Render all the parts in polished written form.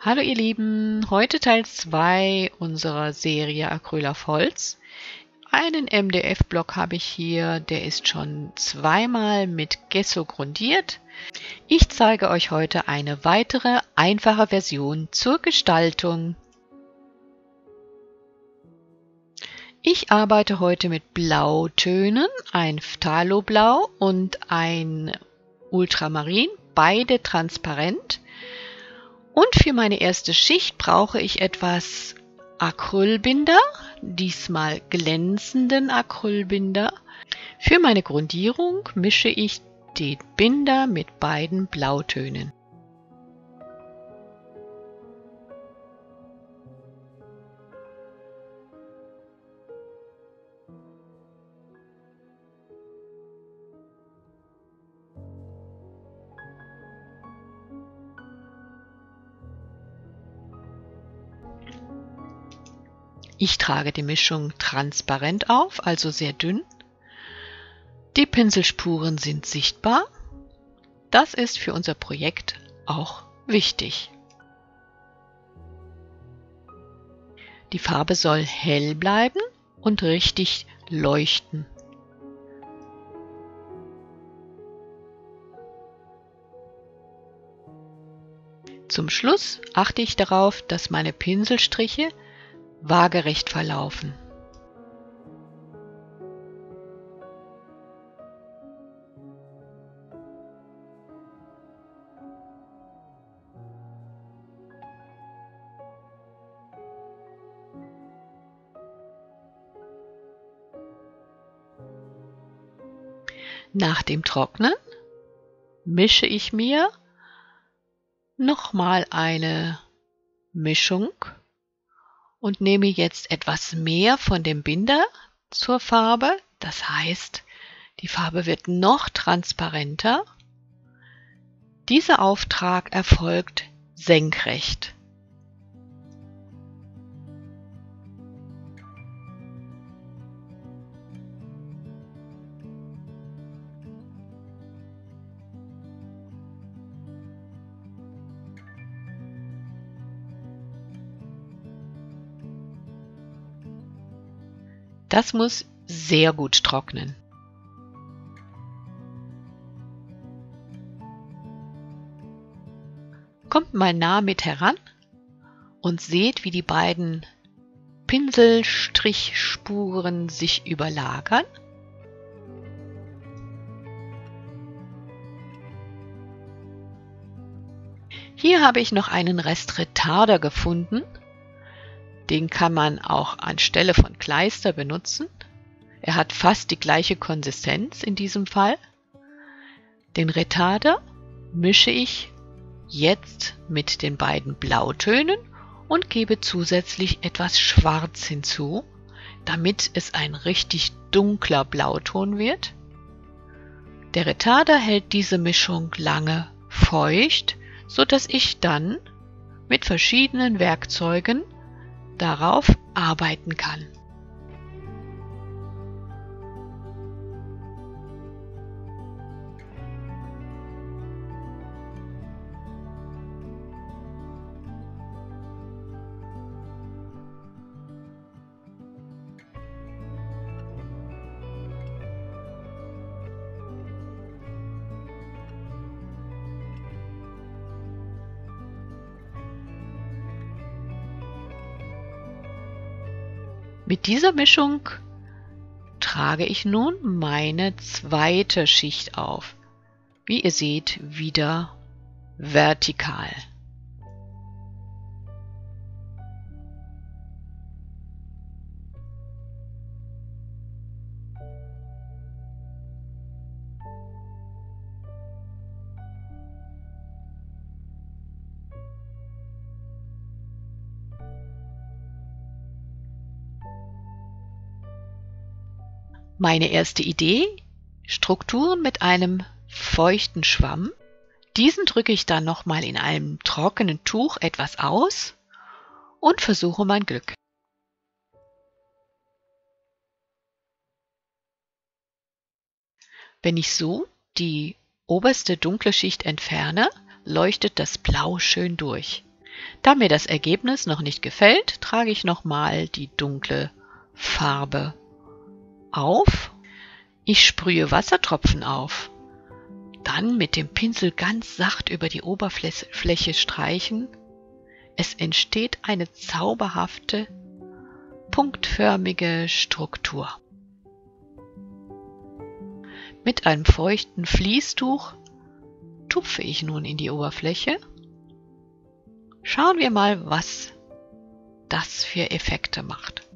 Hallo ihr Lieben, heute Teil 2 unserer Serie Acryl auf Holz. Einen MDF-Block habe ich hier, der ist schon zweimal mit Gesso grundiert. Ich zeige euch heute eine weitere, einfache Version zur Gestaltung. Ich arbeite heute mit Blautönen, ein Phthaloblau und ein Ultramarin, beide transparent. Und für meine erste Schicht brauche ich etwas Acrylbinder, diesmal glänzenden Acrylbinder. Für meine Grundierung mische ich den Binder mit beiden Blautönen. Ich trage die Mischung transparent auf, also sehr dünn. Die Pinselspuren sind sichtbar. Das ist für unser Projekt auch wichtig. Die Farbe soll hell bleiben und richtig leuchten. Zum Schluss achte ich darauf, dass meine Pinselstriche waagerecht verlaufen. Nach dem Trocknen mische ich mir nochmal eine Mischung und nehme jetzt etwas mehr von dem Binder zur Farbe. Das heißt, die Farbe wird noch transparenter. Dieser Auftrag erfolgt senkrecht. Das muss sehr gut trocknen. Kommt mal nah mit heran und seht, wie die beiden Pinselstrichspuren sich überlagern. Hier habe ich noch einen Rest Retarder gefunden. Den kann man auch anstelle von Kleister benutzen. Er hat fast die gleiche Konsistenz in diesem Fall. Den Retarder mische ich jetzt mit den beiden Blautönen und gebe zusätzlich etwas Schwarz hinzu, damit es ein richtig dunkler Blauton wird. Der Retarder hält diese Mischung lange feucht, so dass ich dann mit verschiedenen Werkzeugen darauf arbeiten kann. Mit dieser Mischung trage ich nun meine zweite Schicht auf. Wie ihr seht, wieder vertikal. Meine erste Idee: Strukturen mit einem feuchten Schwamm. Diesen drücke ich dann nochmal in einem trockenen Tuch etwas aus und versuche mein Glück. Wenn ich so die oberste dunkle Schicht entferne, leuchtet das Blau schön durch. Da mir das Ergebnis noch nicht gefällt, trage ich nochmal die dunkle Farbe auf. Ich sprühe Wassertropfen auf. Dann mit dem Pinsel ganz sacht über die Oberfläche streichen. Es entsteht eine zauberhafte, punktförmige Struktur. Mit einem feuchten Fließtuch tupfe ich nun in die Oberfläche. Schauen wir mal, was das für Effekte macht.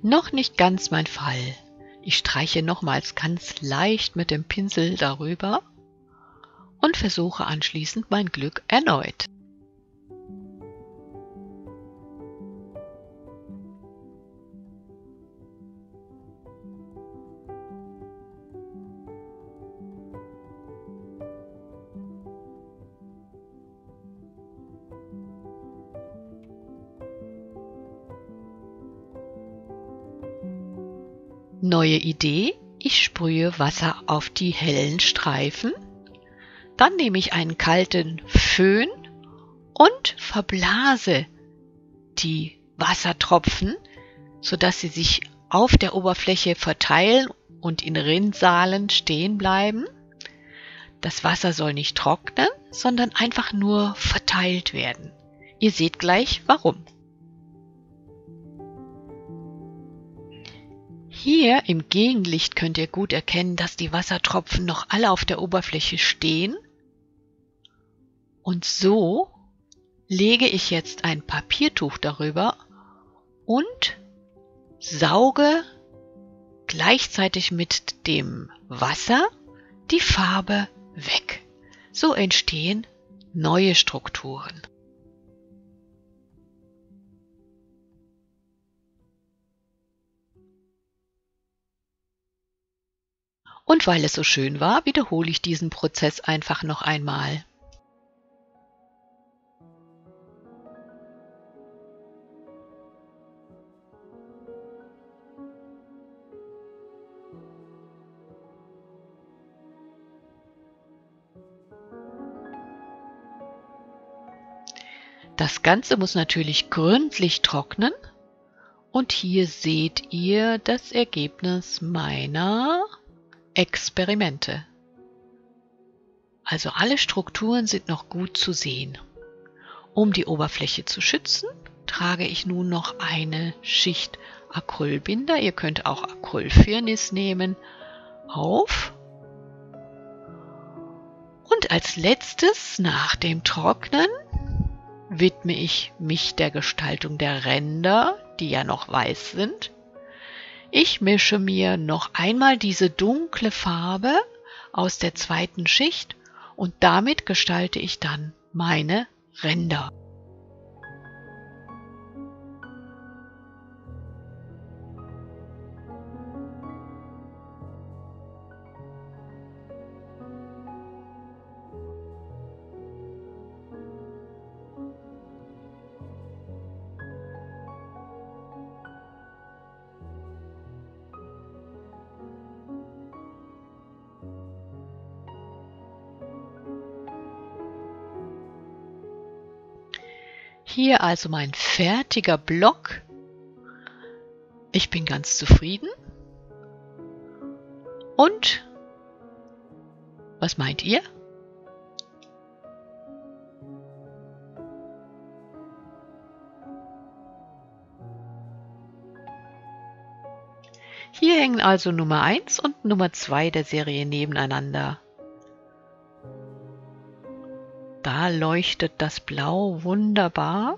Noch nicht ganz mein Fall. Ich streiche nochmals ganz leicht mit dem Pinsel darüber und versuche anschließend mein Glück erneut. Neue Idee, ich sprühe Wasser auf die hellen Streifen. Dann nehme ich einen kalten Föhn und verblase die Wassertropfen, sodass sie sich auf der Oberfläche verteilen und in Rinnsalen stehen bleiben. Das Wasser soll nicht trocknen, sondern einfach nur verteilt werden. Ihr seht gleich warum. Hier im Gegenlicht könnt ihr gut erkennen, dass die Wassertropfen noch alle auf der Oberfläche stehen. Und so lege ich jetzt ein Papiertuch darüber und sauge gleichzeitig mit dem Wasser die Farbe weg. So entstehen neue Strukturen. Und weil es so schön war, wiederhole ich diesen Prozess einfach noch einmal. Das Ganze muss natürlich gründlich trocknen. Und hier seht ihr das Ergebnis meiner Experimente. Also alle Strukturen sind noch gut zu sehen. Um die Oberfläche zu schützen, trage ich nun noch eine Schicht Acrylbinder, ihr könnt auch Acrylfirnis nehmen, auf. Und als letztes, nach dem Trocknen, widme ich mich der Gestaltung der Ränder, die ja noch weiß sind. Ich mische mir noch einmal diese dunkle Farbe aus der zweiten Schicht und damit gestalte ich dann meine Ränder. Hier also mein fertiger Block. Ich bin ganz zufrieden. Und was meint ihr? Hier hängen also Nummer 1 und Nummer 2 der Serie nebeneinander. Da leuchtet das Blau wunderbar.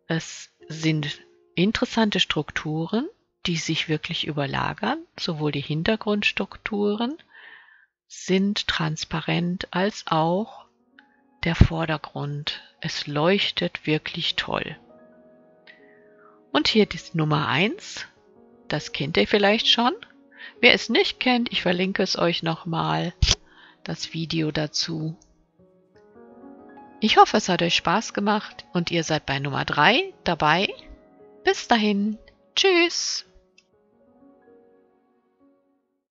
Es sind interessante Strukturen, die sich wirklich überlagern. Sowohl die Hintergrundstrukturen sind transparent als auch der Vordergrund. Es leuchtet wirklich toll. Und hier ist Nummer 1. Das kennt ihr vielleicht schon. Wer es nicht kennt, ich verlinke es euch nochmal, das Video dazu. Ich hoffe, es hat euch Spaß gemacht und ihr seid bei Nummer 3 dabei. Bis dahin. Tschüss.